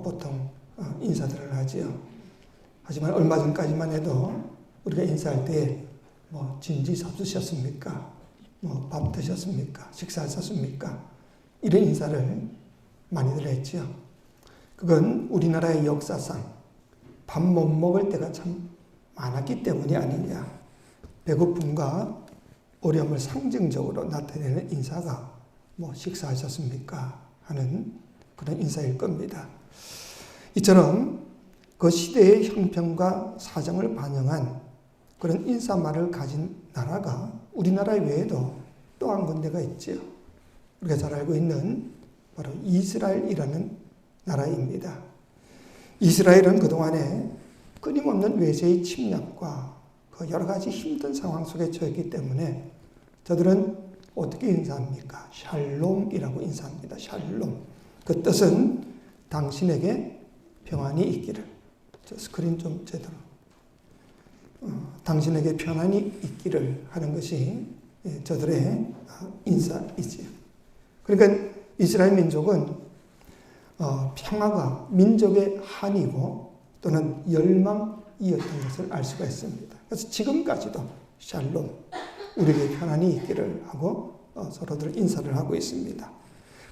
보통 인사들을 하지요. 하지만 얼마 전까지만 해도 우리가 인사할 때 뭐 진지 잡수셨습니까? 뭐 밥 드셨습니까? 식사하셨습니까? 이런 인사를 많이들 했지요. 그건 우리나라의 역사상 밥 못 먹을 때가 참 많았기 때문이 아니냐. 배고픔과 어려움을 상징적으로 나타내는 인사가 뭐 식사하셨습니까? 하는 그런 인사일 겁니다. 이처럼 그 시대의 형편과 사정을 반영한 그런 인사말을 가진 나라가 우리나라 외에도 또 한 군데가 있지요. 우리가 잘 알고 있는 바로 이스라엘이라는 나라입니다. 이스라엘은 그동안에 끊임없는 외세의 침략과 그 여러 가지 힘든 상황 속에 처했기 때문에 저들은 어떻게 인사합니까? 샬롬이라고 인사합니다. 샬롬. 그 뜻은 당신에게 평안이 있기를. 저 스크린 좀 제대로. 당신에게 평안이 있기를 하는 것이 저들의 인사이지요. 그러니까 이스라엘 민족은 평화가 민족의 한이고 또는 열망이었던 것을 알 수가 있습니다. 그래서 지금까지도 샬롬, 우리에게 평안이 있기를 하고 서로들 인사를 하고 있습니다.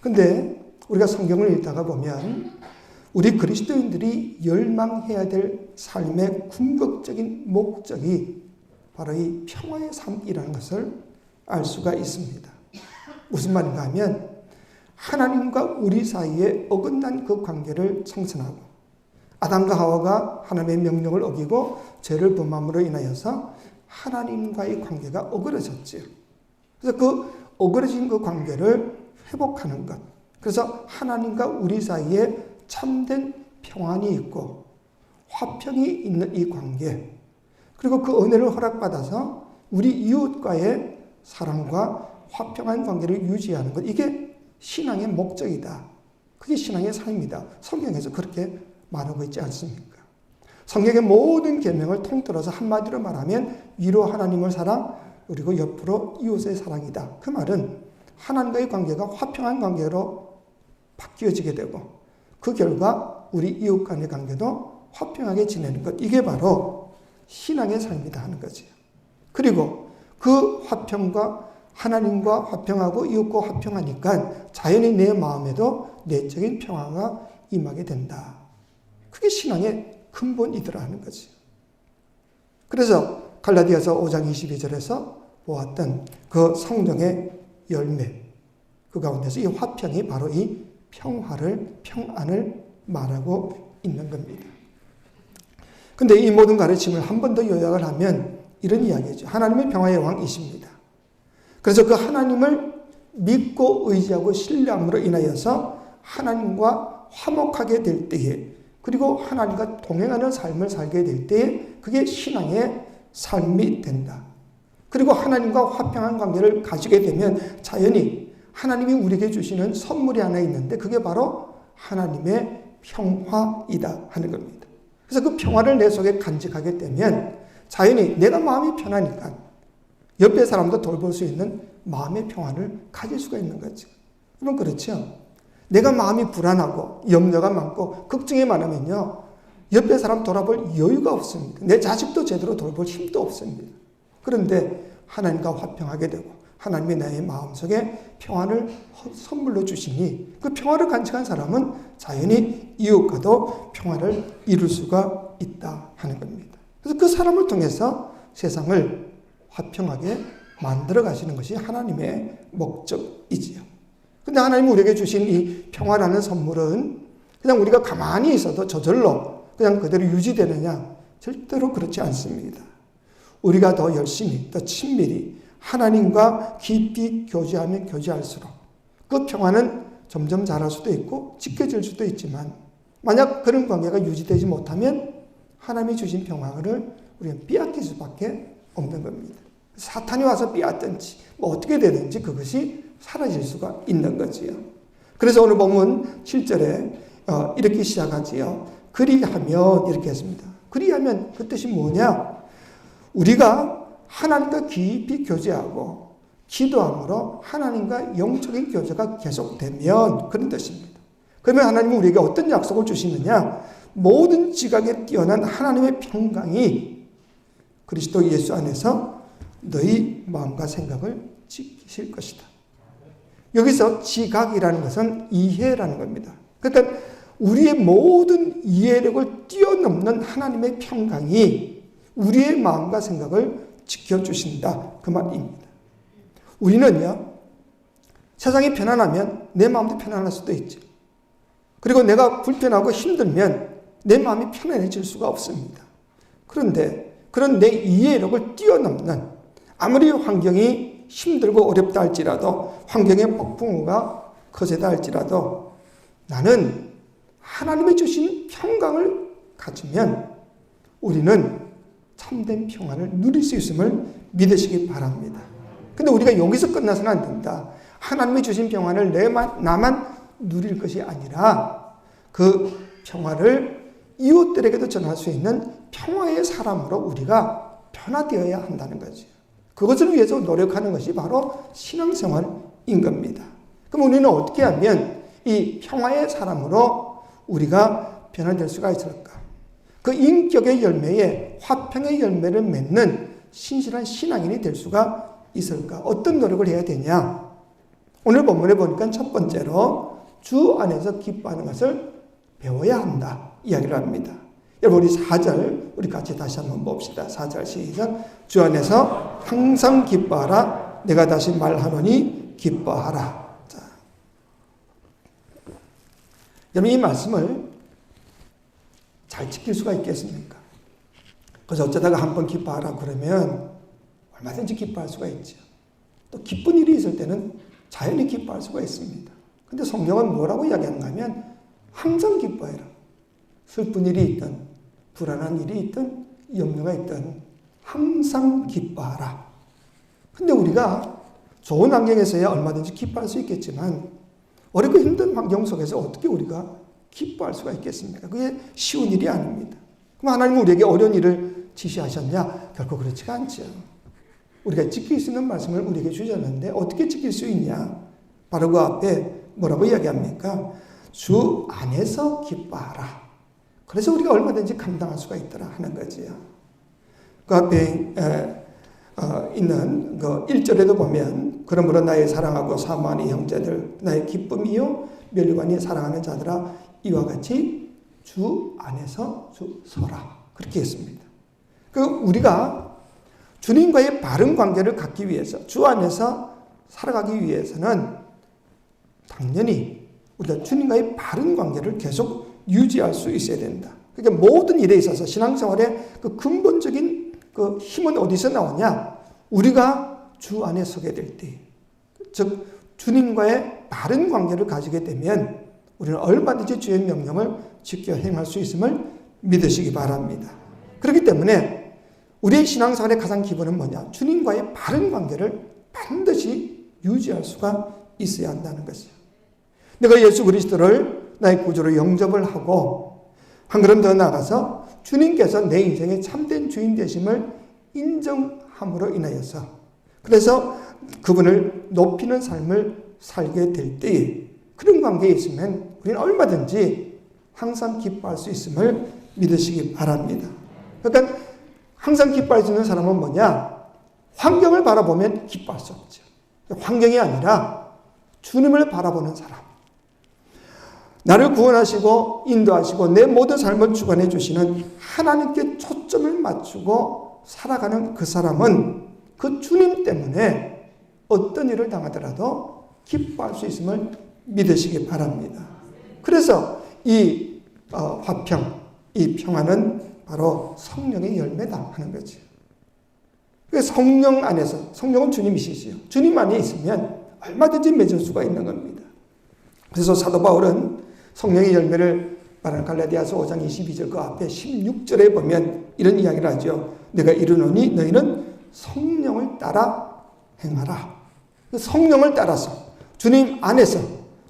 그런데 우리가 성경을 읽다가 보면 우리 그리스도인들이 열망해야 될 삶의 궁극적인 목적이 바로 이 평화의 삶이라는 것을 알 수가 있습니다. 무슨 말인가 하면 하나님과 우리 사이에 어긋난 그 관계를 청산하고 아담과 하와가 하나님의 명령을 어기고 죄를 범함으로 인하여서 하나님과의 관계가 어그러졌지요. 그래서 그 어그러진 그 관계를 회복하는 것. 그래서 하나님과 우리 사이에 참된 평안이 있고 화평이 있는 이 관계, 그리고 그 은혜를 허락받아서 우리 이웃과의 사랑과 화평한 관계를 유지하는 것, 이게 신앙의 목적이다. 그게 신앙의 삶이다. 성경에서 그렇게 말하고 있지 않습니까? 성경의 모든 계명을 통틀어서 한마디로 말하면 위로 하나님을 사랑, 그리고 옆으로 이웃의 사랑이다. 그 말은 하나님과의 관계가 화평한 관계로 바뀌어지게 되고 그 결과 우리 이웃 간의 관계도 화평하게 지내는 것. 이게 바로 신앙의 삶이다 하는 거지요. 그리고 그 화평과 하나님과 화평하고 이웃과 화평하니까 자연히 내 마음에도 내적인 평화가 임하게 된다. 그게 신앙의 근본이더라 하는 거지. 그래서 갈라디아서 5장 22절에서 보았던 그 성령의 열매, 그 가운데서 이 화평이 바로 이 평안을 말하고 있는 겁니다. 근데 이 모든 가르침을 한 번 더 요약을 하면 이런 이야기죠. 하나님의 평화의 왕이십니다. 그래서 그 하나님을 믿고 의지하고 신뢰함으로 인하여서 하나님과 화목하게 될 때에, 그리고 하나님과 동행하는 삶을 살게 될 때에 그게 신앙의 삶이 된다. 그리고 하나님과 화평한 관계를 가지게 되면 자연히 하나님이 우리에게 주시는 선물이 하나 있는데 그게 바로 하나님의 평화이다 하는 겁니다. 그래서 그 평화를 내 속에 간직하게 되면 자연히 내가 마음이 편하니까 옆에 사람도 돌볼 수 있는 마음의 평화를 가질 수가 있는 거죠. 여러분 그렇죠? 내가 마음이 불안하고 염려가 많고 걱정이 많으면요, 옆에 사람 돌아볼 여유가 없습니다. 내 자식도 제대로 돌볼 힘도 없습니다. 그런데 하나님과 화평하게 되고 하나님이 나의 마음속에 평화를 선물로 주시니 그 평화를 간직한 사람은 자연히 이웃과도 평화를 이룰 수가 있다 하는 겁니다. 그래서 그 사람을 통해서 세상을 화평하게 만들어 가시는 것이 하나님의 목적이지요. 근데 하나님이 우리에게 주신 이 평화라는 선물은 그냥 우리가 가만히 있어도 저절로 그냥 그대로 유지되느냐? 절대로 그렇지 않습니다. 우리가 더 열심히, 더 친밀히 하나님과 깊이 교제하면 교제할수록 그 평화는 점점 자랄 수도 있고 지켜질 수도 있지만 만약 그런 관계가 유지되지 못하면 하나님이 주신 평화를 우리는 빼앗길 수밖에 없는 겁니다. 사탄이 와서 빼앗든지 뭐 어떻게 되든지 그것이 사라질 수가 있는 거지요. 그래서 오늘 본문 7절에 이렇게 시작하지요. 그리하면 이렇게 했습니다. 그리하면 그 뜻이 뭐냐? 우리가 하나님과 깊이 교제하고 기도함으로 하나님과 영적인 교제가 계속되면 그런 뜻입니다. 그러면 하나님은 우리에게 어떤 약속을 주시느냐? 모든 지각에 뛰어난 하나님의 평강이 그리스도 예수 안에서 너희 마음과 생각을 지키실 것이다. 여기서 지각이라는 것은 이해라는 겁니다. 그러니까 우리의 모든 이해력을 뛰어넘는 하나님의 평강이 우리의 마음과 생각을 지켜주신다. 그 말입니다. 우리는요, 세상이 편안하면 내 마음도 편안할 수도 있죠. 그리고 내가 불편하고 힘들면 내 마음이 편안해질 수가 없습니다. 그런데 그런 내 이해력을 뛰어넘는, 아무리 환경이 힘들고 어렵다 할지라도, 환경의 폭풍우가 거세다 할지라도 나는 하나님이 주신 평강을 가지면 우리는 참된 평안을 누릴 수 있음을 믿으시기 바랍니다. 근데 우리가 여기서 끝나서는 안 된다. 하나님이 주신 평안을 나만 누릴 것이 아니라 그 평화를 이웃들에게도 전할 수 있는 평화의 사람으로 우리가 변화되어야 한다는 거죠. 그것을 위해서 노력하는 것이 바로 신앙생활인 겁니다. 그럼 우리는 어떻게 하면 이 평화의 사람으로 우리가 변화될 수가 있을까? 그 인격의 열매에 화평의 열매를 맺는 신실한 신앙인이 될 수가 있을까? 어떤 노력을 해야 되냐? 오늘 본문에 보니까 첫 번째로 주 안에서 기뻐하는 것을 배워야 한다 이야기를 합니다. 여러분, 우리 4절 우리 같이 다시 한번 봅시다. 4절 시작. 주 안에서 항상 기뻐하라. 내가 다시 말하노니 기뻐하라. 자, 여러분, 이 말씀을 잘 지킬 수가 있겠습니까? 그래서 어쩌다가 한번 기뻐하라 그러면 얼마든지 기뻐할 수가 있죠. 또 기쁜 일이 있을 때는 자연히 기뻐할 수가 있습니다. 근데 성경은 뭐라고 이야기하는가 하면 항상 기뻐해라. 슬픈 일이 있든 불안한 일이 있든 염려가 있든 항상 기뻐하라. 근데 우리가 좋은 환경에서야 얼마든지 기뻐할 수 있겠지만 어렵고 힘든 환경 속에서 어떻게 우리가 기뻐할 수가 있겠습니까? 그게 쉬운 일이 아닙니다. 그럼 하나님은 우리에게 어려운 일을 지시하셨냐? 결코 그렇지가 않죠. 우리가 지킬 수 있는 말씀을 우리에게 주셨는데 어떻게 지킬 수 있냐? 바로 그 앞에 뭐라고 이야기합니까? 주 안에서 기뻐하라. 그래서 우리가 얼마든지 감당할 수가 있더라 하는 거지요. 그 앞에 있는 그 1절에도 보면 그러므로 나의 사랑하고 사모하는 형제들 나의 기쁨이요 멸류관이 사랑하는 자들아 이와 같이 주 안에서 서라. 그렇게 했습니다. 그 우리가 주님과의 바른 관계를 갖기 위해서 주 안에서 살아가기 위해서는 당연히 우리가 주님과의 바른 관계를 계속 유지할 수 있어야 된다. 그러니까 모든 일에 있어서 신앙생활의 그 근본적인 그 힘은 어디서 나오냐? 우리가 주 안에 서게 될 때, 즉 주님과의 바른 관계를 가지게 되면 우리는 얼마든지 주의 명령을 지켜 행할 수 있음을 믿으시기 바랍니다. 그렇기 때문에 우리의 신앙생활의 가장 기본은 뭐냐? 주님과의 바른 관계를 반드시 유지할 수가 있어야 한다는 것이죠. 내가 예수 그리스도를 나의 구주로 영접을 하고 한 걸음 더 나아가서 주님께서 내 인생의 참된 주인 되심을 인정함으로 인하여서 그래서 그분을 높이는 삶을 살게 될 때에 그런 관계에 있으면 우리는 얼마든지 항상 기뻐할 수 있음을 믿으시기 바랍니다. 그러니까 항상 기뻐할 수 있는 사람은 뭐냐? 환경을 바라보면 기뻐할 수 없죠. 환경이 아니라 주님을 바라보는 사람. 나를 구원하시고 인도하시고 내 모든 삶을 주관해 주시는 하나님께 초점을 맞추고 살아가는 그 사람은 그 주님 때문에 어떤 일을 당하더라도 기뻐할 수 있음을 믿으시기 바랍니다. 그래서 이 화평, 이 평화는 바로 성령의 열매다 하는 거죠. 성령 안에서, 성령은 주님이시지요. 주님 안에 있으면 얼마든지 맺을 수가 있는 겁니다. 그래서 사도 바울은 성령의 열매를 말하는 갈라디아서 5장 22절 그 앞에 16절에 보면 이런 이야기를 하죠. 내가 이르노니 너희는 성령을 따라 행하라. 성령을 따라서 주님 안에서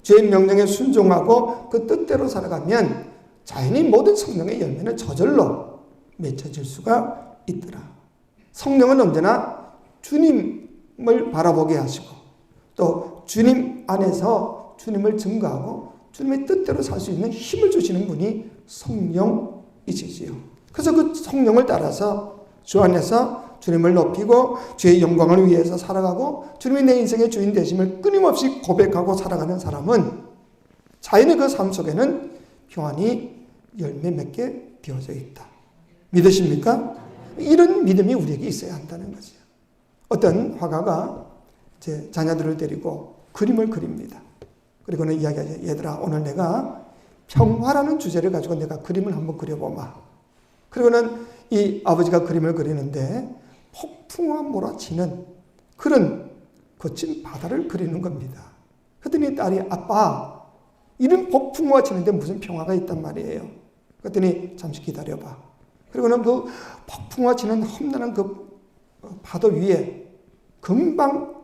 주의 명령에 순종하고 그 뜻대로 살아가면 자연히 모든 성령의 열매는 저절로 맺혀질 수가 있더라. 성령은 언제나 주님을 바라보게 하시고 또 주님 안에서 주님을 증거하고 주님의 뜻대로 살 수 있는 힘을 주시는 분이 성령이시지요. 그래서 그 성령을 따라서 주 안에서 주님을 높이고 주의 영광을 위해서 살아가고 주님이 내 인생의 주인 되심을 끊임없이 고백하고 살아가는 사람은 자연의 그 삶 속에는 평안이 열매 맺게 되어져 있다. 믿으십니까? 이런 믿음이 우리에게 있어야 한다는 거죠. 어떤 화가가 제 자녀들을 데리고 그림을 그립니다. 그리고는 이야기하죠. 얘들아, 오늘 내가 평화라는 주제를 가지고 내가 그림을 한번 그려보마. 그리고는 이 아버지가 그림을 그리는데 폭풍과 몰아치는 그런 거친 바다를 그리는 겁니다. 그랬더니 딸이 아빠, 이런 폭풍과 치는데 무슨 평화가 있단 말이에요. 그랬더니 잠시 기다려봐. 그리고는 그 폭풍과 치는 험난한 그 파도 위에 금방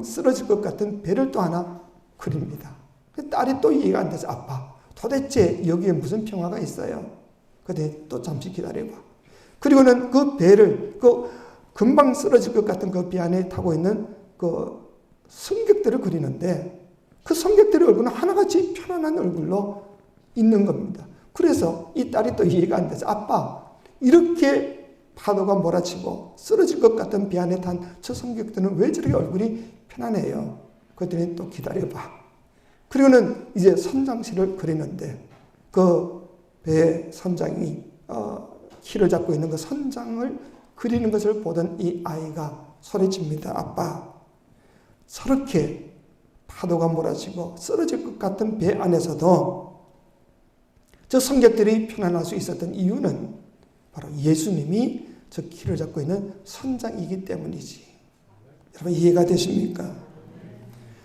쓰러질 것 같은 배를 또 하나 그립니다. 딸이 또 이해가 안 돼서 아빠, 도대체 여기에 무슨 평화가 있어요? 그때 또 잠시 기다려봐. 그리고는 그 배를 금방 쓰러질 것 같은 그 배 안에 타고 있는 그 승객들을 그리는데 그 승객들의 얼굴은 하나같이 편안한 얼굴로 있는 겁니다. 그래서 이 딸이 또 이해가 안 돼서 아빠, 이렇게 파도가 몰아치고 쓰러질 것 같은 배 안에 탄 저 승객들은 왜 저렇게 얼굴이 편안해요? 그랬더니 또 기다려봐. 그리고는 이제 선장실을 그리는데 그 배 선장이 키를 잡고 있는 그 선장을 그리는 것을 보던 이 아이가 소리칩니다. 아빠, 저렇게 파도가 몰아치고 쓰러질 것 같은 배 안에서도 저 승객들이 편안할 수 있었던 이유는 바로 예수님이 저 키를 잡고 있는 선장이기 때문이지. 여러분 이해가 되십니까?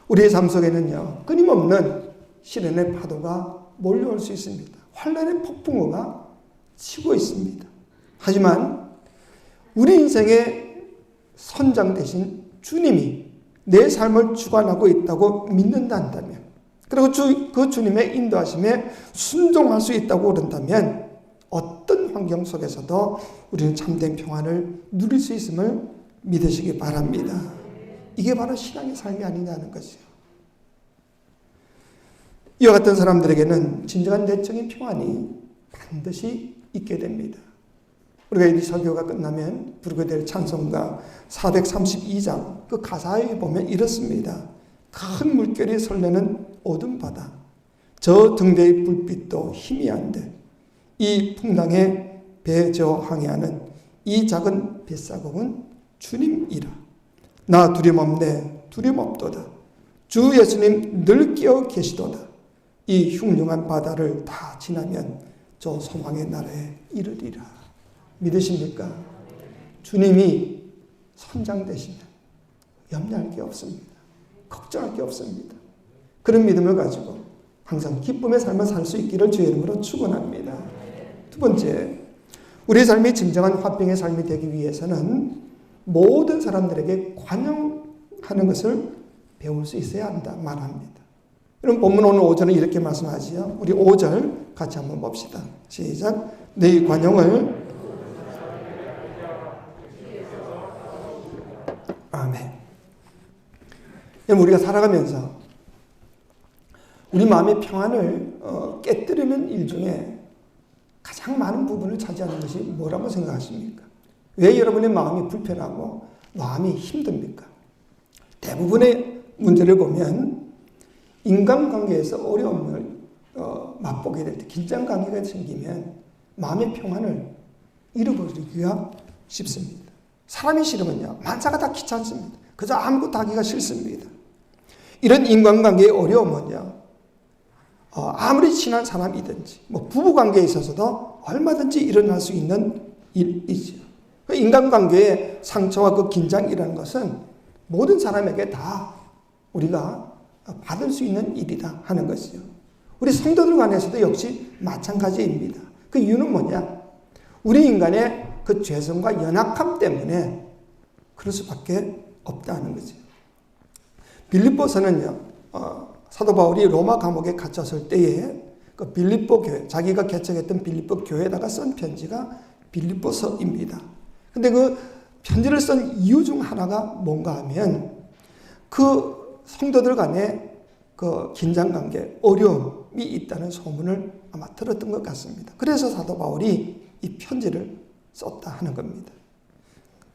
우리의 삶 속에는요, 끊임없는 시련의 파도가 몰려올 수 있습니다. 환란의 폭풍우가 치고 있습니다. 하지만 우리 인생의 선장 되신 주님이 내 삶을 주관하고 있다고 믿는다 한다면, 그리고 그 주님의 인도하심에 순종할 수 있다고 그런다면 어떤 환경 속에서도 우리는 참된 평안을 누릴 수 있음을 믿으시기 바랍니다. 이게 바로 신앙의 삶이 아니냐는 거죠. 이와 같은 사람들에게는 진정한 내적인 평안이 반드시 있게 됩니다. 우리가 이 설교가 끝나면 부르게 될 찬송가 432장 그 가사에 보면 이렇습니다. 큰 물결이 설레는 어둠 바다, 저 등대의 불빛도 희미한데 이 풍랑에 배 저 항해하는 이 작은 뱃사공은 주님이라. 나 두려움없네 두려움없도다. 주 예수님 늘 끼어 계시도다. 이 흉흉한 바다를 다 지나면 저 소망의 나라에 이르리라. 믿으십니까? 주님이 선장 되시면 염려할 게 없습니다. 걱정할 게 없습니다. 그런 믿음을 가지고 항상 기쁨의 삶을 살 수 있기를 주의 이름으로 축원합니다. 두 번째, 우리의 삶이 진정한 화평의 삶이 되기 위해서는 모든 사람들에게 관용하는 것을 배울 수 있어야 한다 말합니다. 여러분 본문 오늘 5절은 이렇게 말씀하지요. 우리 5절 같이 한번 봅시다. 시작. 너희 관용을 아멘. 여러분 우리가 살아가면서 우리 마음의 평안을 깨뜨리는 일 중에 가장 많은 부분을 차지하는 것이 뭐라고 생각하십니까? 왜 여러분의 마음이 불편하고 마음이 힘듭니까? 대부분의 문제를 보면 인간관계에서 어려움을 맛보게 될 때, 긴장관계가 생기면 마음의 평안을 잃어버리기가 쉽습니다. 사람이 싫으면요, 만사가 다 귀찮습니다. 그저 아무것도 하기가 싫습니다. 이런 인간관계의 어려움은요, 아무리 친한 사람이든지, 부부관계에 있어서도 얼마든지 일어날 수 있는 일이죠. 인간관계의 상처와 그 긴장이라는 것은 모든 사람에게 다 우리가 받을 수 있는 일이다 하는 것이죠. 우리 성도들 간에서도 역시 마찬가지입니다. 그 이유는 뭐냐? 우리 인간의 그 죄성과 연약함 때문에 그럴 수밖에 없다는 거죠. 빌립보서는요, 사도 바울이 로마 감옥에 갇혔을 때에 그 빌립보 교회, 자기가 개척했던 빌립보 교회에다가 쓴 편지가 빌립보서입니다. 근데 그 편지를 쓴 이유 중 하나가 뭔가 하면 그 성도들 간의 그 긴장관계, 어려움, 있다는 소문을 아마 들었던 것 같습니다. 그래서 사도 바울이 이 편지를 썼다 하는 겁니다.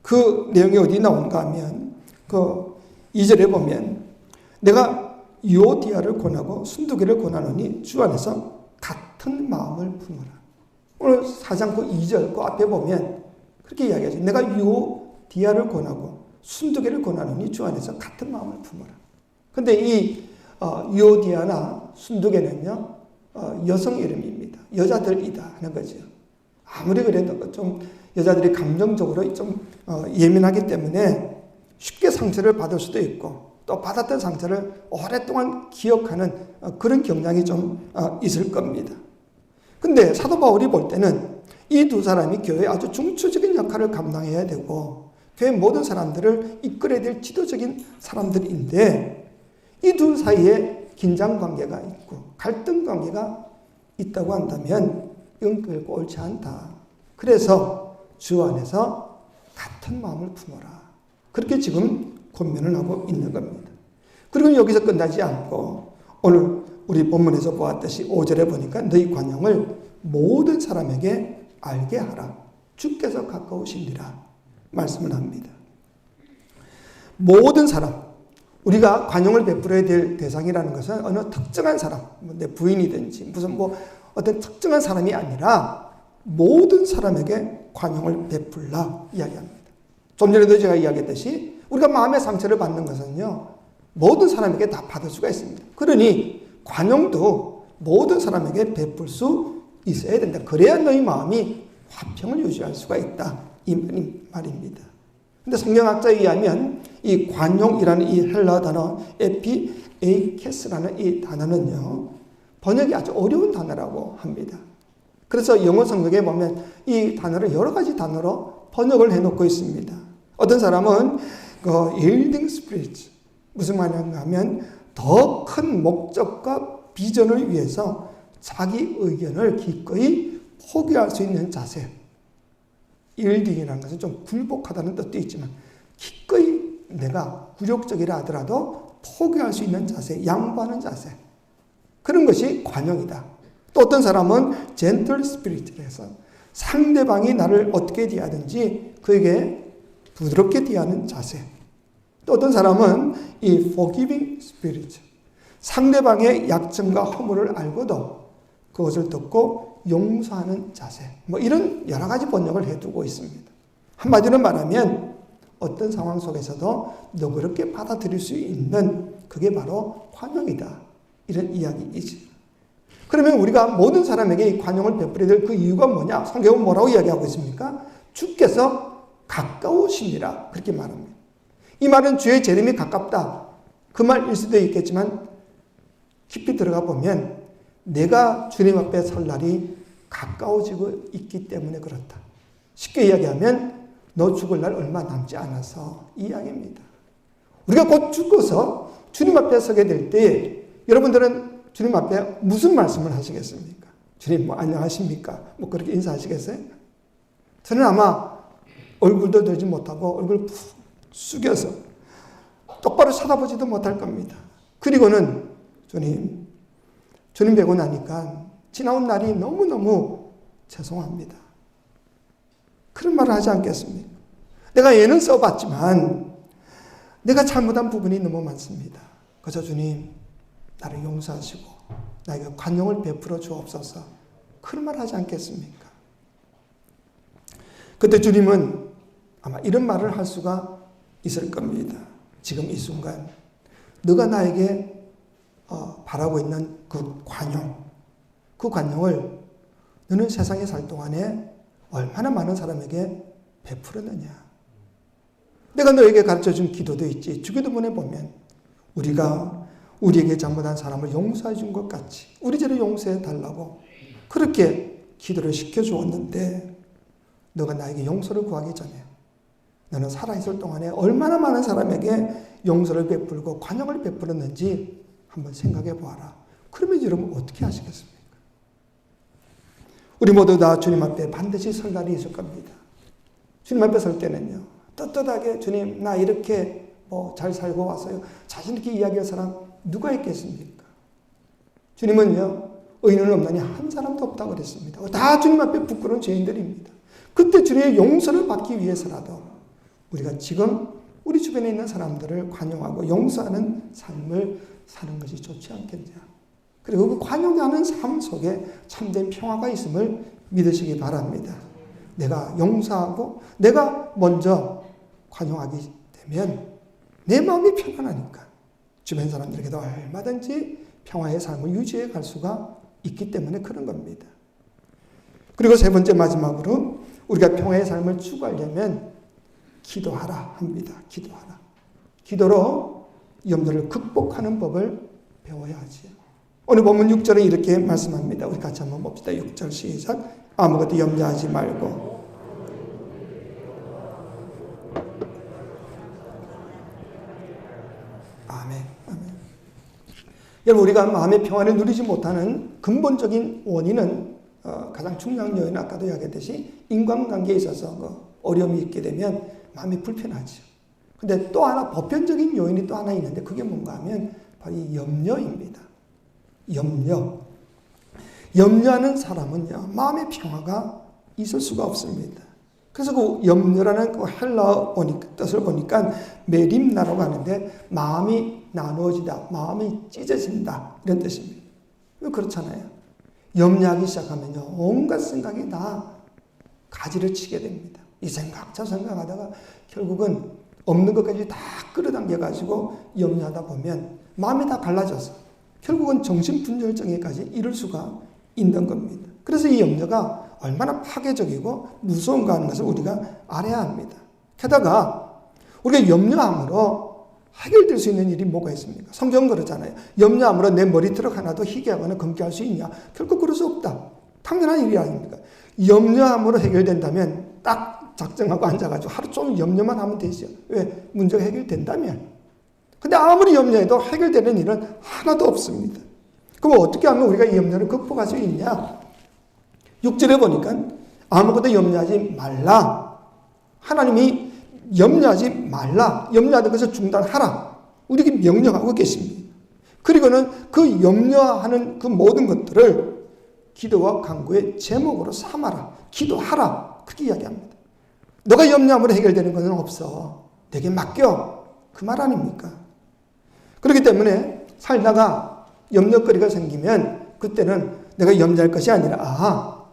그 내용이 어디 나온가 하면 그 2절에 보면 내가 유오디아를 권하고 순두개를 권하노니 주 안에서 같은 마음을 품어라. 오늘 4장 그 2절 그 앞에 보면 그렇게 이야기하죠. 내가 유오디아를 권하고 순두개를 권하노니 주 안에서 같은 마음을 품어라. 근데 이 유오디아나 순두개는요 여성 이름입니다. 여자들이다 하는 거죠. 아무리 그래도 좀 여자들이 감정적으로 좀 예민하기 때문에 쉽게 상처를 받을 수도 있고 또 받았던 상처를 오랫동안 기억하는 그런 경향이 좀 있을 겁니다. 근데 사도 바울이 볼 때는 이 두 사람이 교회에 아주 중추적인 역할을 감당해야 되고 교회 모든 사람들을 이끌어야 될 지도적인 사람들인데 이 둘 사이에 긴장 관계가 있고 갈등 관계가 있다고 한다면 이건 결코 옳지 않다. 그래서 주 안에서 같은 마음을 품어라. 그렇게 지금 권면을 하고 있는 겁니다. 그리고 여기서 끝나지 않고 오늘 우리 본문에서 보았듯이 5절에 보니까 너희 관용을 모든 사람에게 알게 하라. 주께서 가까우시니라 말씀을 합니다. 모든 사람, 우리가 관용을 베풀어야 될 대상이라는 것은 어느 특정한 사람, 내 부인이든지 무슨 어떤 특정한 사람이 아니라 모든 사람에게 관용을 베풀라 이야기합니다. 좀 전에도 제가 이야기했듯이 우리가 마음의 상처를 받는 것은요 모든 사람에게 다 받을 수가 있습니다. 그러니 관용도 모든 사람에게 베풀 수 있어야 된다. 그래야 너희 마음이 화평을 유지할 수가 있다. 이 말입니다. 근데 성경학자에 의하면 이 관용이라는 이 헬라 단어 에피에이케스라는 이 단어는요 번역이 아주 어려운 단어라고 합니다. 그래서 영어 성경에 보면 이 단어를 여러 가지 단어로 번역을 해놓고 있습니다. 어떤 사람은 yielding spirit 무슨 말인가 하면 더 큰 목적과 비전을 위해서 자기 의견을 기꺼이 포기할 수 있는 자세. yielding이라는 것은 좀 굴복하다는 뜻도 있지만 기꺼이 내가 굴욕적이라 하더라도 포기할 수 있는 자세, 양보하는 자세. 그런 것이 관용이다. 또 어떤 사람은 gentle spirit에서 상대방이 나를 어떻게 대하든지 그에게 부드럽게 대하는 자세. 또 어떤 사람은 이 forgiving spirit, 상대방의 약점과 허물을 알고도 그것을 듣고 용서하는 자세. 이런 여러 가지 번역을 해두고 있습니다. 한마디로 말하면 어떤 상황 속에서도 너그럽게 받아들일 수 있는 그게 바로 관용이다. 이런 이야기이지. 그러면 우리가 모든 사람에게 이 관용을 베풀어야 될 그 이유가 뭐냐? 성경은 뭐라고 이야기하고 있습니까? 주께서 가까우시니라 그렇게 말합니다. 이 말은 주의 재림이 가깝다. 그 말일 수도 있겠지만 깊이 들어가 보면 내가 주님 앞에 설 날이 가까워지고 있기 때문에 그렇다. 쉽게 이야기하면 너 죽을 날 얼마 남지 않아서 이 이야기입니다. 우리가 곧 죽어서 주님 앞에 서게 될 때 여러분들은 주님 앞에 무슨 말씀을 하시겠습니까? 주님 안녕하십니까? 그렇게 인사하시겠어요? 저는 아마 얼굴도 들지 못하고 얼굴 푹 숙여서 똑바로 쳐다보지도 못할 겁니다. 그리고는 주님 뵈고 나니까 지나온 날이 너무너무 죄송합니다. 그런 말을 하지 않겠습니까? 내가 얘는 써봤지만 내가 잘못한 부분이 너무 많습니다. 그래서 주님 나를 용서하시고 나에게 관용을 베풀어 주옵소서. 그런 말 하지 않겠습니까? 그때 주님은 아마 이런 말을 할 수가 있을 겁니다. 지금 이 순간 너가 나에게 바라고 있는 그 관용을 너는 세상에 살 동안에 얼마나 많은 사람에게 베풀었느냐. 내가 너에게 가르쳐준 기도도 있지. 주기도문에 보면 우리가 우리에게 잘못한 사람을 용서해 준 것 같이 우리 죄를 용서해 달라고 그렇게 기도를 시켜주었는데 너가 나에게 용서를 구하기 전에 너는 살아있을 동안에 얼마나 많은 사람에게 용서를 베풀고 관용을 베풀었는지 한번 생각해 보아라. 그러면 여러분 어떻게 하시겠습니까? 우리 모두 다 주님 앞에 반드시 설 날이 있을 겁니다. 주님 앞에 설 때는요. 떳떳하게 주님 나 이렇게 잘 살고 왔어요. 자신 있게 이야기할 사람 누가 있겠습니까? 주님은요, 의인은 없나니 한 사람도 없다고 그랬습니다. 다 주님 앞에 부끄러운 죄인들입니다. 그때 주님의 용서를 받기 위해서라도 우리가 지금 우리 주변에 있는 사람들을 관용하고 용서하는 삶을 사는 것이 좋지 않겠냐. 그리고 그 관용하는 삶 속에 참된 평화가 있음을 믿으시기 바랍니다. 내가 용서하고 내가 먼저 관용하게 되면 내 마음이 편안하니까 주변 사람들에게도 얼마든지 평화의 삶을 유지해 갈 수가 있기 때문에 그런 겁니다. 그리고 세 번째 마지막으로 우리가 평화의 삶을 추구하려면 기도하라 합니다. 기도하라. 기도로 염려를 극복하는 법을 배워야 하지요. 오늘 본문 6절에 이렇게 말씀합니다. 우리 같이 한번 봅시다. 6절 시작. 아무것도 염려하지 말고 아멘. 아멘. 여러분, 우리가 마음의 평안을 누리지 못하는 근본적인 원인은 가장 중요한 요인은 아까도 이야기했듯이 인간관계에 있어서 어려움이 있게 되면 마음이 불편하죠. 근데 또 하나 보편적인 요인이 또 하나 있는데 그게 뭔가 하면 바로 이 염려입니다. 염려. 염려하는 사람은요, 마음의 평화가 있을 수가 없습니다. 그래서 그 염려라는 그 헬라어 뜻을 보니까 메림나라고 하는데 마음이 나누어지다, 마음이 찢어진다 이런 뜻입니다. 그렇잖아요. 염려하기 시작하면요, 온갖 생각이 다 가지를 치게 됩니다. 이 생각, 저 생각하다가 결국은 없는 것까지 다 끌어당겨가지고 염려하다 보면 마음이 다 갈라져서 결국은 정신분열증에까지 이를 수가 있는 겁니다. 그래서 이 염려가 얼마나 파괴적이고 무서운가 하는 것을 우리가 알아야 합니다. 게다가 우리가 염려함으로 해결될 수 있는 일이 뭐가 있습니까? 성경은 그러잖아요. 염려함으로 내 머리털 하나도 희게 하거나 검게 할 수 있냐? 결코 그럴 수 없다. 당연한 일이 아닙니까? 염려함으로 해결된다면 딱 작정하고 앉아가지고 하루 종일 염려만 하면 되죠. 왜? 문제가 해결된다면. 근데 아무리 염려해도 해결되는 일은 하나도 없습니다. 그럼 어떻게 하면 우리가 이 염려를 극복할 수 있냐? 6절에 보니까 아무것도 염려하지 말라. 하나님이 염려하지 말라. 염려하는 것을 중단하라. 우리에게 명령하고 계십니다. 그리고는 그 염려하는 그 모든 것들을 기도와 간구의 제목으로 삼아라. 기도하라. 그렇게 이야기합니다. 너가 염려함으로 해결되는 것은 없어. 내게 맡겨. 그 말 아닙니까? 그렇기 때문에 살다가 염려거리가 생기면 그때는 내가 염려할 것이 아니라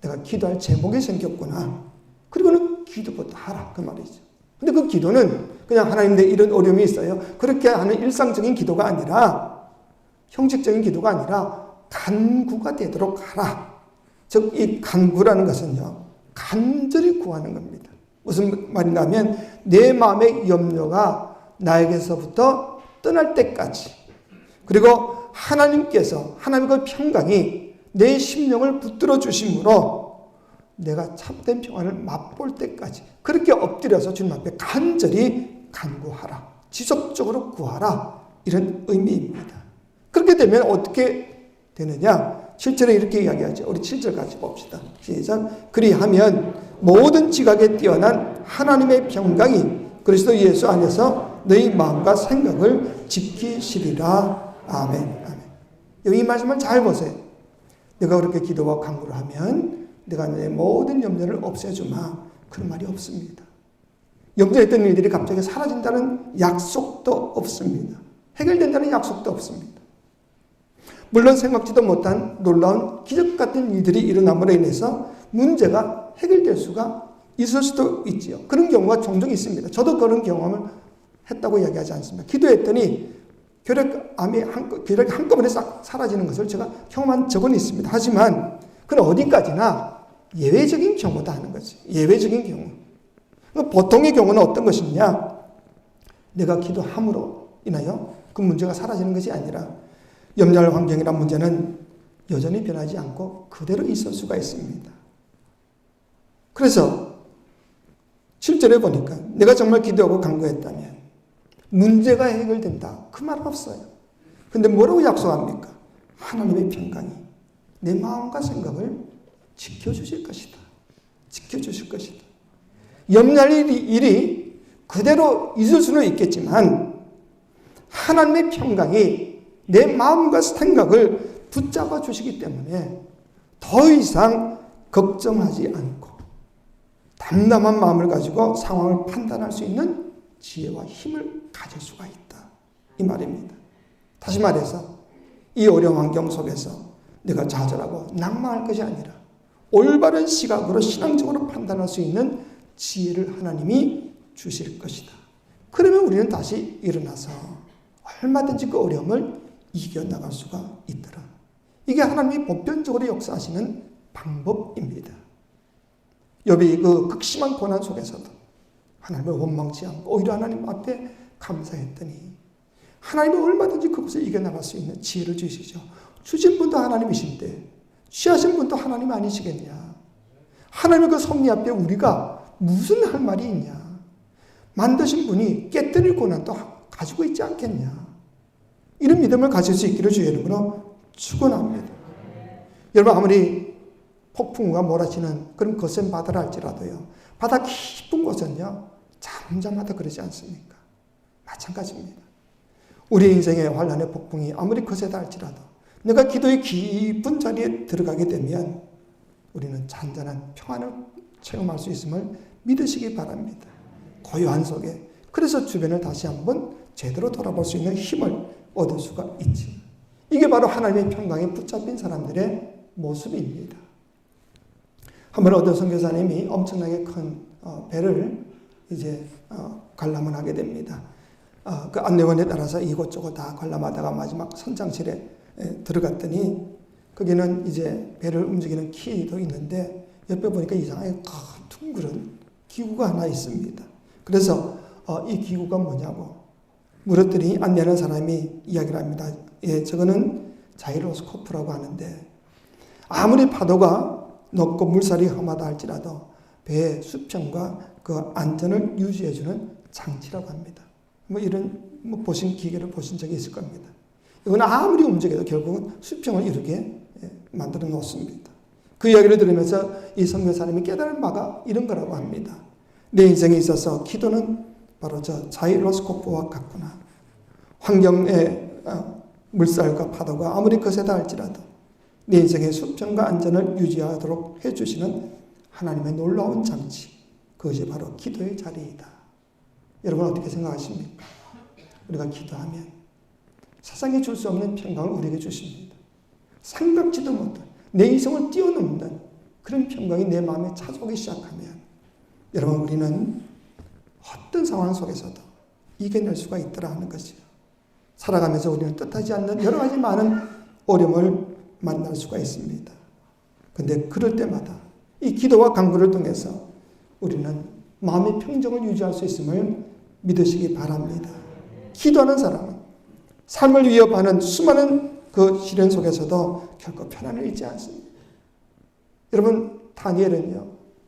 내가 기도할 제목이 생겼구나. 그리고는 기도부터 하라. 그 말이죠. 근데 그 기도는 그냥 하나님 내 이런 어려움이 있어요. 그렇게 하는 일상적인 기도가 아니라 형식적인 기도가 아니라 간구가 되도록 하라. 즉 이 간구라는 것은요, 간절히 구하는 겁니다. 무슨 말인가 하면 내 마음의 염려가 나에게서부터 떠날 때까지, 그리고 하나님께서 하나님의 그 평강이 내 심령을 붙들어 주심으로 내가 참된 평안을 맛볼 때까지 그렇게 엎드려서 주님 앞에 간절히 간구하라. 지속적으로 구하라. 이런 의미입니다. 그렇게 되면 어떻게 되느냐? 7절에 이렇게 이야기하죠. 우리 7절 같이 봅시다. 시작. 그리하면 모든 지각에 뛰어난 하나님의 평강이 그리스도 예수 안에서 너희 마음과 생각을 지키시리라. 아멘. 아멘. 여기 이 말씀을 잘 보세요. 내가 그렇게 기도와 간구를 하면 내가 내 모든 염려를 없애주마. 그런 말이 없습니다. 염려했던 일들이 갑자기 사라진다는 약속도 없습니다. 해결된다는 약속도 없습니다. 물론 생각지도 못한 놀라운 기적 같은 일들이 일어남으로 인해서 문제가 해결될 수가 있을 수도 있지요. 그런 경우가 종종 있습니다. 저도 그런 경험을 했다고 이야기하지 않습니다. 기도했더니 혈액암이 한꺼번에 싹 사라지는 것을 제가 경험한 적은 있습니다. 하지만 그건 어디까지나 예외적인 경우다 하는 거지. 예외적인 경우. 보통의 경우는 어떤 것이냐? 내가 기도함으로 인하여 그 문제가 사라지는 것이 아니라 염려할 환경이란 문제는 여전히 변하지 않고 그대로 있을 수가 있습니다. 그래서 7절에 보니까 내가 정말 기도하고 간구했다면 문제가 해결된다. 그 말은 없어요. 근데 뭐라고 약속합니까? 하나님의 평강이 내 마음과 생각을 지켜주실 것이다. 지켜주실 것이다. 염려할 일이 그대로 있을 수는 있겠지만 하나님의 평강이 내 마음과 생각을 붙잡아 주시기 때문에 더 이상 걱정하지 않고 담담한 마음을 가지고 상황을 판단할 수 있는 지혜와 힘을 가질 수가 있다. 이 말입니다. 다시 말해서 이 어려운 환경 속에서 내가 좌절하고 낭망할 것이 아니라 올바른 시각으로 신앙적으로 판단할 수 있는 지혜를 하나님이 주실 것이다. 그러면 우리는 다시 일어나서 얼마든지 그 어려움을 이겨나갈 수가 있더라. 이게 하나님이 보편적으로 역사하시는 방법입니다. 욥이 그 극심한 고난 속에서도 하나님을 원망치 않고 오히려 하나님 앞에 감사했더니 하나님이 얼마든지 그것을 이겨나갈 수 있는 지혜를 주시죠. 주신 분도 하나님이신데 취하신 분도 하나님 아니시겠냐. 하나님의 그 섭리 앞에 우리가 무슨 할 말이 있냐. 만드신 분이 깨뜨릴 고난도 가지고 있지 않겠냐. 이런 믿음을 가질 수 있기를 주의 이름으로 축원합니다. 여러분 아무리 폭풍우가 몰아치는 그런 거센 바다를 할지라도요. 바다 깊은 곳은요. 잠잠하다 그러지 않습니까? 마찬가지입니다. 우리 인생의 환란의 폭풍이 아무리 거세다 할지라도 내가 기도의 깊은 자리에 들어가게 되면 우리는 잔잔한 평안을 체험할 수 있음을 믿으시기 바랍니다. 고요한 속에 그래서 주변을 다시 한번 제대로 돌아볼 수 있는 힘을 얻을 수가 있지. 이게 바로 하나님의 평강에 붙잡힌 사람들의 모습입니다. 한번 어떤 선교사님이 엄청나게 큰 배를 이제 관람을 하게 됩니다. 그 안내원에 따라서 이곳저곳 다 관람하다가 마지막 선장실에 들어갔더니 거기는 이제 배를 움직이는 키도 있는데 옆에 보니까 이상하게 큰 둥그런 기구가 하나 있습니다. 그래서 이 기구가 뭐냐고 물었더니 안내하는 사람이 이야기를 합니다. 예, 저거는 자이로스코프라고 하는데 아무리 파도가 높고 물살이 험하다 할지라도 배의 수평과 그 안전을 유지해주는 장치라고 합니다. 이런 보신 기계를 보신 적이 있을 겁니다. 이건 아무리 움직여도 결국은 수평을 이루게 만들어 놓습니다. 그 이야기를 들으면서 이 선교사님이 깨달은 바가 이런 거라고 합니다. 내 인생에 있어서 기도는 바로 저 자이로스코프와 같구나. 환경의 물살과 파도가 아무리 거세다 할지라도 내 인생의 수평과 안전을 유지하도록 해주시는 하나님의 놀라운 장치, 그것이 바로 기도의 자리이다. 여러분 어떻게 생각하십니까? 우리가 기도하면 세상에 줄 수 없는 평강을 우리에게 주십니다. 생각지도 못한 내 이성을 뛰어넘는 그런 평강이 내 마음에 찾아오기 시작하면 여러분 우리는 어떤 상황 속에서도 이겨낼 수가 있더라 하는 것이요. 살아가면서 우리는 뜻하지 않는 여러 가지 많은 어려움을 만날 수가 있습니다. 그런데 그럴 때마다 이 기도와 간구를 통해서 우리는 마음의 평정을 유지할 수 있음을 믿으시기 바랍니다. 기도하는 사람은 삶을 위협하는 수많은 그 시련 속에서도 결코 편안을 잃지 않습니다. 여러분 다니엘은요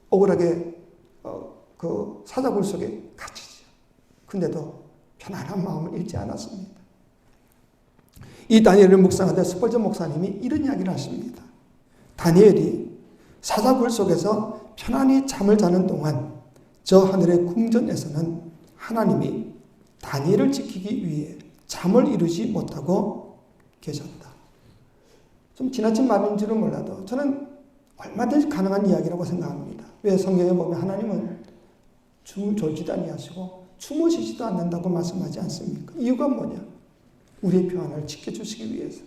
억울하게 그 사자굴 속에 갇히죠. 근데도 편안한 마음을 잃지 않았습니다. 이 다니엘을 묵상하던 스펄전 목사님이 이런 이야기를 하십니다. 다니엘이 사자굴 속에서 편안히 잠을 자는 동안 저 하늘의 궁전에서는 하나님이 다니엘을 지키기 위해 잠을 이루지 못하고 계셨다. 좀 지나친 말인지는 몰라도 저는 얼마든지 가능한 이야기라고 생각합니다. 왜 성경에 보면 하나님은 춤을 졸지도 아니하시고 주무시지도 않는다고 말씀하지 않습니까? 이유가 뭐냐? 우리의 평안을 지켜주시기 위해서.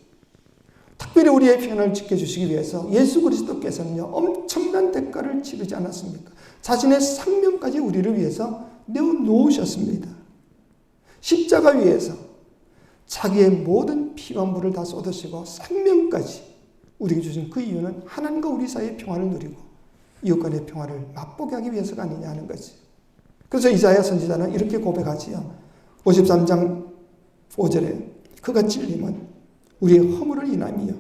특별히 우리의 평안을 지켜주시기 위해서 예수 그리스도께서는요 엄청난 대가를 치르지 않았습니까? 자신의 생명까지 우리를 위해서 내어놓으셨습니다. 십자가 위에서 자기의 모든 피와 물을 다 쏟으시고 생명까지 우리에게 주신 그 이유는 하나님과 우리 사이의 평안을 누리고 이웃 간의 평안을 맛보게 하기 위해서가 아니냐 하는 거지. 그래서 이사야 선지자는 이렇게 고백하지요. 53장 5절에 그가 찔림은 우리의 허물을 인함이요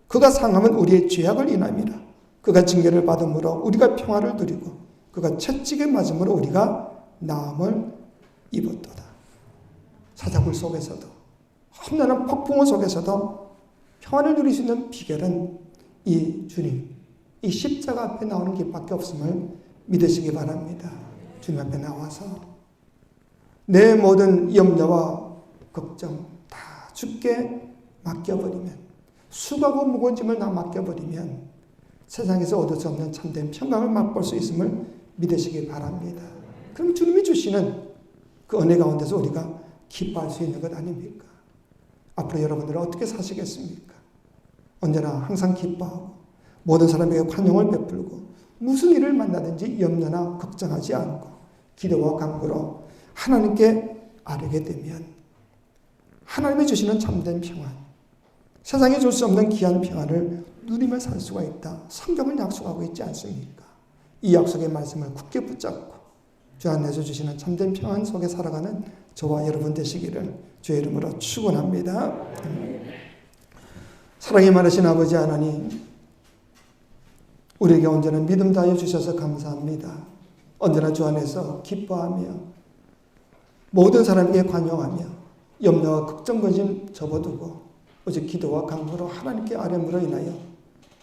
그가 상함은 우리의 죄악을 인함이라. 그가 징계를 받음으로 우리가 평화를 누리고 그가 채찍에 맞음으로 우리가 나음을 입었도다. 사자굴 속에서도 험난한 폭풍우 속에서도 평안을 누릴 수 있는 비결은 이 주님, 이 십자가 앞에 나오는 길밖에 없음을 믿으시기 바랍니다. 주님 앞에 나와서 내 모든 염려와 걱정 다 주께 맡겨버리면 수고하고 무거운 짐을 다 맡겨버리면 세상에서 얻을 수 없는 참된 평강을 맛볼 수 있음을 믿으시기 바랍니다. 그럼 주님이 주시는 그 은혜 가운데서 우리가 기뻐할 수 있는 것 아닙니까? 앞으로 여러분들은 어떻게 사시겠습니까? 언제나 항상 기뻐하고 모든 사람에게 환영을 베풀고 무슨 일을 만나든지 염려나 걱정하지 않고 기도와 간구로 하나님께 아뢰게 되면 하나님이 주시는 참된 평안, 세상에 줄 수 없는 귀한 평안을 누리며 살 수가 있다. 성경은 약속하고 있지 않습니까? 이 약속의 말씀을 굳게 붙잡고 주 안에서 주시는 참된 평안 속에 살아가는 저와 여러분 되시기를 주의 이름으로 축원합니다. 사랑이 많으신 아버지 하나님, 우리에게 언제나 믿음 다해 주셔서 감사합니다. 언제나 주 안에서 기뻐하며 모든 사람에게 관용하며 염려와 걱정 근심 접어두고 오직 기도와 간구로 하나님께 아뢰므로 인하여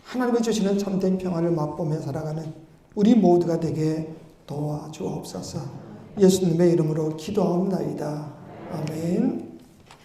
하나님이 주시는 참된 평안을 맛보며 살아가는 우리 모두가 되게 도와주옵소서. 예수님의 이름으로 기도하옵나이다. 아멘.